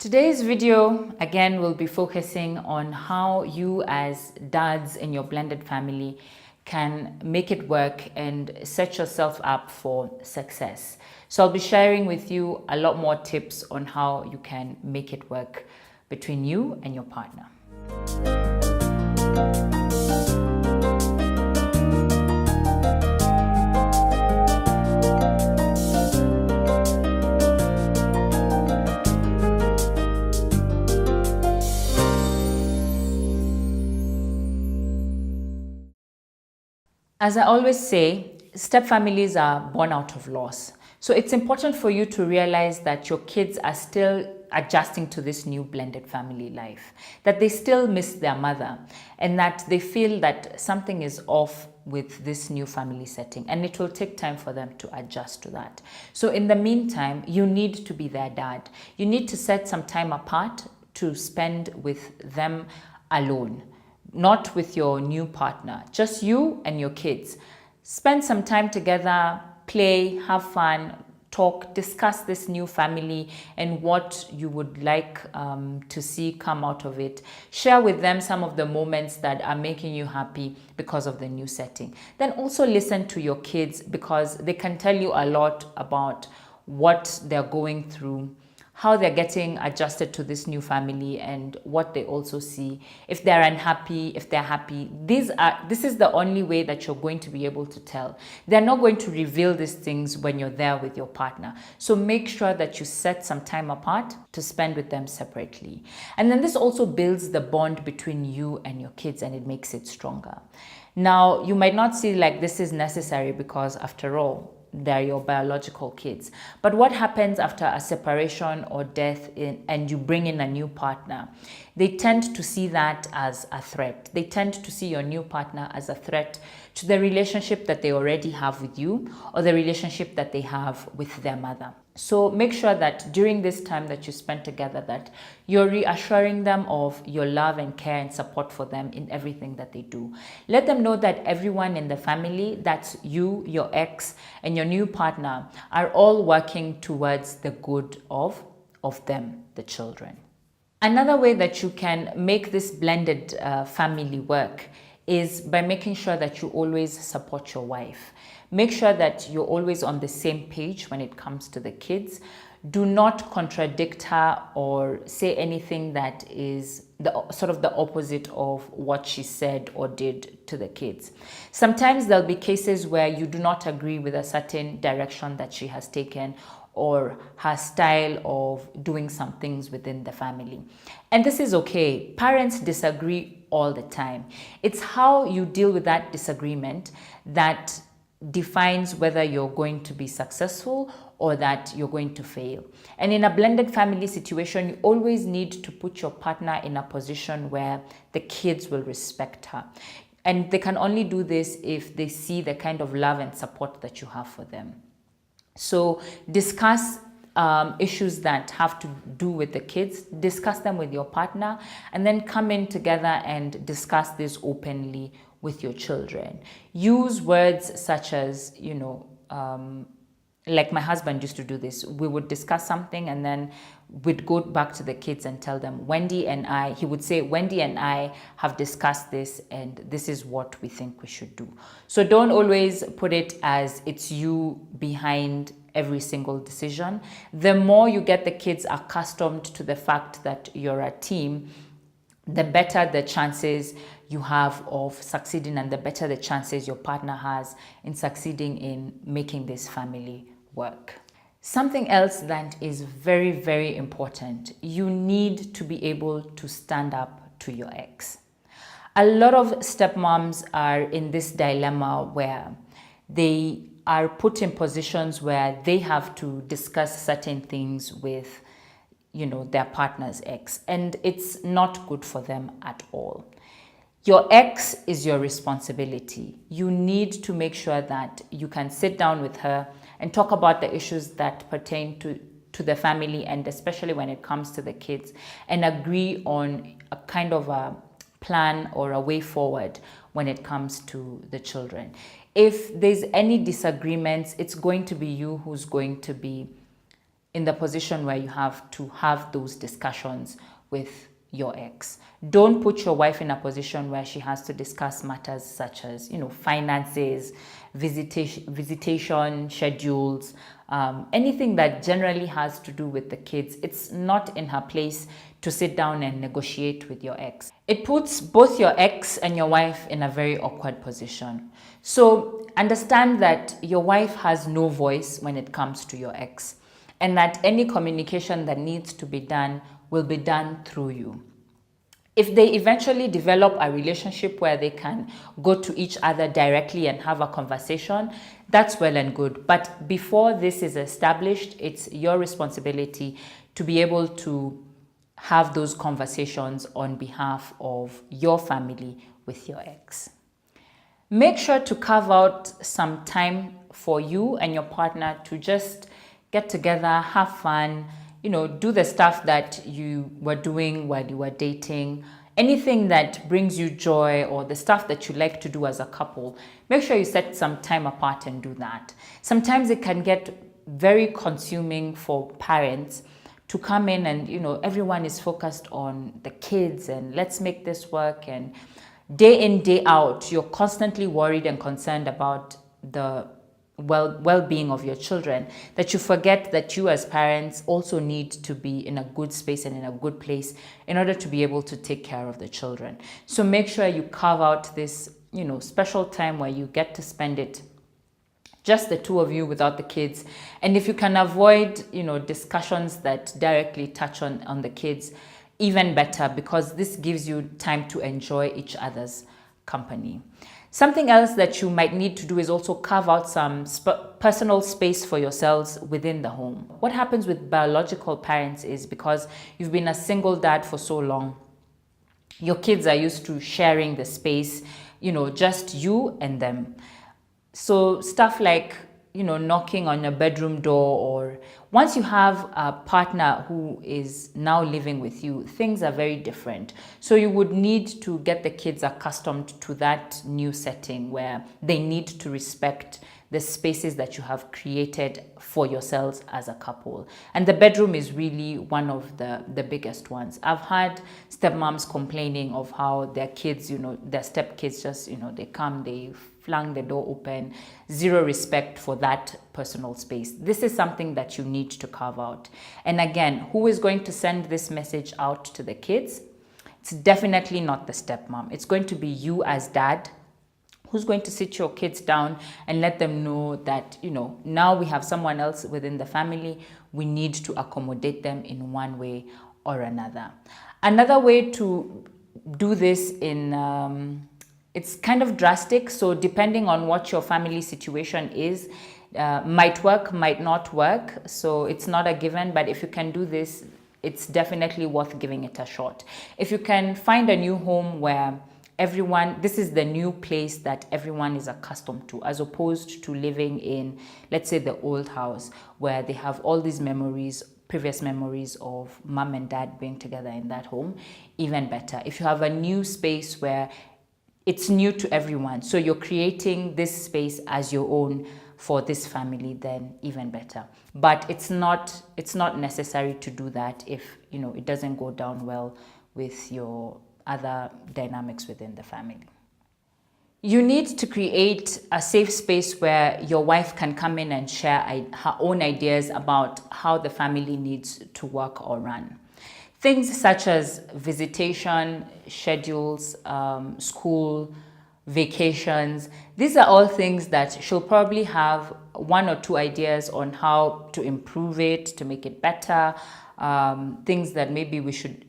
Today's video again will be focusing on how you as dads in your blended family can make it work and set yourself up for success. So I'll be sharing with you a lot more tips on how you can make it work between you and your partner. As I always say, step families are born out of loss. So it's important for you to realize that your kids are still adjusting to this new blended family life, that they still miss their mother, and that they feel that something is off with this new family setting, and it will take time for them to adjust to that. So in the meantime, you need to be their dad. You need to set some time apart to spend with them alone. Not with your new partner, just you and your kids. Spend some time together, play, have fun, talk, discuss this new family and what you would like to see come out of it. Share with them some of the moments that are making you happy because of the new setting. Then also listen to your kids, because they can tell you a lot about what they're going through, how they're getting adjusted to this new family, and what they also see. If they're unhappy, if they're happy, this is the only way that you're going to be able to tell. They're not going to reveal these things when you're there with your partner. So make sure that you set some time apart to spend with them separately. And then this also builds the bond between you and your kids, and it makes it stronger. Now, you might not see like this is necessary, because after all, they're your biological kids. But what happens after a separation or death and you bring in a new partner? They tend to see that as a threat. They tend to see your new partner as a threat to the relationship that they already have with you, or the relationship that they have with their mother. So make sure that during this time that you spend together, that you're reassuring them of your love and care and support for them in everything that they do. Let them know that everyone in the family, that's you, your ex, and your new partner, are all working towards the good of them, the children. Another way that you can make this blended family work is by making sure that you always support your wife. Make sure that you're always on the same page when it comes to the kids. Do not contradict her or say anything that is sort of the opposite of what she said or did to the kids. Sometimes there'll be cases where you do not agree with a certain direction that she has taken, or her style of doing some things within the family. And this is okay. Parents disagree all the time. It's how you deal with that disagreement that defines whether you're going to be successful or that you're going to fail. And in a blended family situation, you always need to put your partner in a position where the kids will respect her. And they can only do this if they see the kind of love and support that you have for them. So discuss issues that have to do with the kids, discuss them with your partner, and then come in together and discuss this openly with your children. Use words such as, like my husband used to do this. We would discuss something and then we'd go back to the kids and tell them, he would say, Wendy and I have discussed this and this is what we think we should do. So don't always put it as it's you behind every single decision. The more you get the kids accustomed to the fact that you're a team, the better the chances you have of succeeding, and the better the chances your partner has in succeeding in making this family work. Something else that is very, very important, you need to be able to stand up to your ex. A lot of stepmoms are in this dilemma where they are put in positions where they have to discuss certain things with their partner's ex, and it's not good for them at all. Your ex is your responsibility. You need to make sure that you can sit down with her and talk about the issues that pertain to the family, and especially when it comes to the kids, and agree on a kind of a plan or a way forward when it comes to the children. If there's any disagreements, it's going to be you who's going to be in the position where you have to have those discussions with your ex. Don't put your wife in a position where she has to discuss matters such as, finances, visitation schedules, anything that generally has to do with the kids. It's not in her place to sit down and negotiate with your ex. It puts both your ex and your wife in a very awkward position. So understand that your wife has no voice when it comes to your ex, and that any communication that needs to be done will be done through you. If they eventually develop a relationship where they can go to each other directly and have a conversation, that's well and good. But before this is established, it's your responsibility to be able to have those conversations on behalf of your family with your ex. Make sure to carve out some time for you and your partner to just get together, have fun, do the stuff that you were doing while you were dating, anything that brings you joy or the stuff that you like to do as a couple. Make sure you set some time apart and do that. Sometimes it can get very consuming for parents to come in and, everyone is focused on the kids and let's make this work, and day in, day out, you're constantly worried and concerned about the well-being of your children, that you forget that you as parents also need to be in a good space and in a good place in order to be able to take care of the children. So make sure you carve out this, special time where you get to spend it just the two of you without the kids. And if you can avoid, discussions that directly touch on the kids, even better, because this gives you time to enjoy each other's company. Something else that you might need to do is also carve out some personal space for yourselves within the home. What happens with biological parents is, because you've been a single dad for so long, your kids are used to sharing the space, just you and them. So stuff like, knocking on a bedroom door, or once you have a partner who is now living with you, things are very different. So you would need to get the kids accustomed to that new setting where they need to respect the spaces that you have created for yourselves as a couple. And the bedroom is really one of the biggest ones. I've had stepmoms complaining of how their kids, their stepkids just, they come, they flung the door open, zero respect for that personal space. This is something that you need to carve out. And again, who is going to send this message out to the kids? It's definitely not the stepmom. It's going to be you as dad, who's going to sit your kids down and let them know that, now we have someone else within the family. We need to accommodate them in one way or another. Another way to do this it's kind of drastic. So depending on what your family situation is, might work, might not work. So it's not a given, but if you can do this, it's definitely worth giving it a shot. If you can find a new home where this is the new place that everyone is accustomed to, as opposed to living in, let's say, the old house where they have all these previous memories of mom and dad being together in that home, even better. If you have a new space where it's new to everyone, so you're creating this space as your own for this family, then even better. But it's not necessary to do that if it doesn't go down well with your other dynamics within the family. You need to create a safe space where your wife can come in and share her own ideas about how the family needs to work or run. Things such as visitation, schedules, school, vacations. These are all things that she'll probably have one or two ideas on how to improve it, to make it better. Things that maybe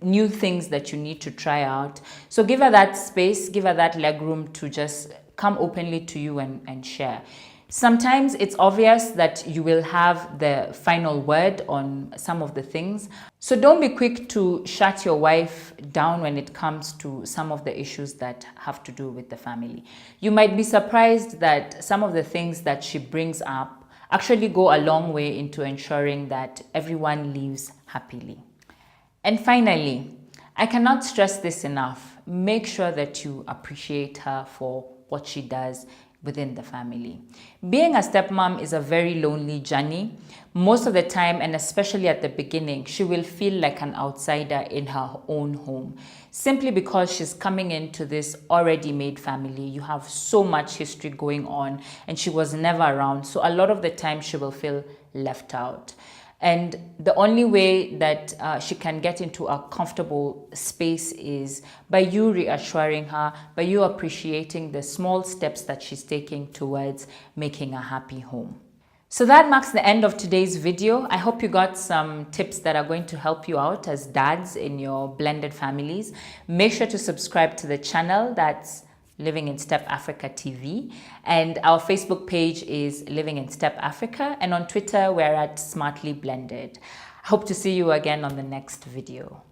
new things that you need to try out. So give her that space, give her that leg room to just come openly to you and share. Sometimes it's obvious that you will have the final word on some of the things. So don't be quick to shut your wife down when it comes to some of the issues that have to do with the family. You might be surprised that some of the things that she brings up actually go a long way into ensuring that everyone lives happily. And finally, I cannot stress this enough. Make sure that you appreciate her for what she does within the family. Being a stepmom is a very lonely journey. Most of the time, and especially at the beginning, she will feel like an outsider in her own home, simply because she's coming into this already made family. You have so much history going on, and she was never around. So a lot of the time, she will feel left out. And the only way that she can get into a comfortable space is by you reassuring her, by you appreciating the small steps that she's taking towards making a happy home. So that marks the end of today's video. I hope you got some tips that are going to help you out as dads in your blended families. Make sure to subscribe to the channel. That's Living in Step Africa TV, and our Facebook page is Living in Step Africa, and on Twitter we're at Smartly Blended. I hope to see you again on the next video.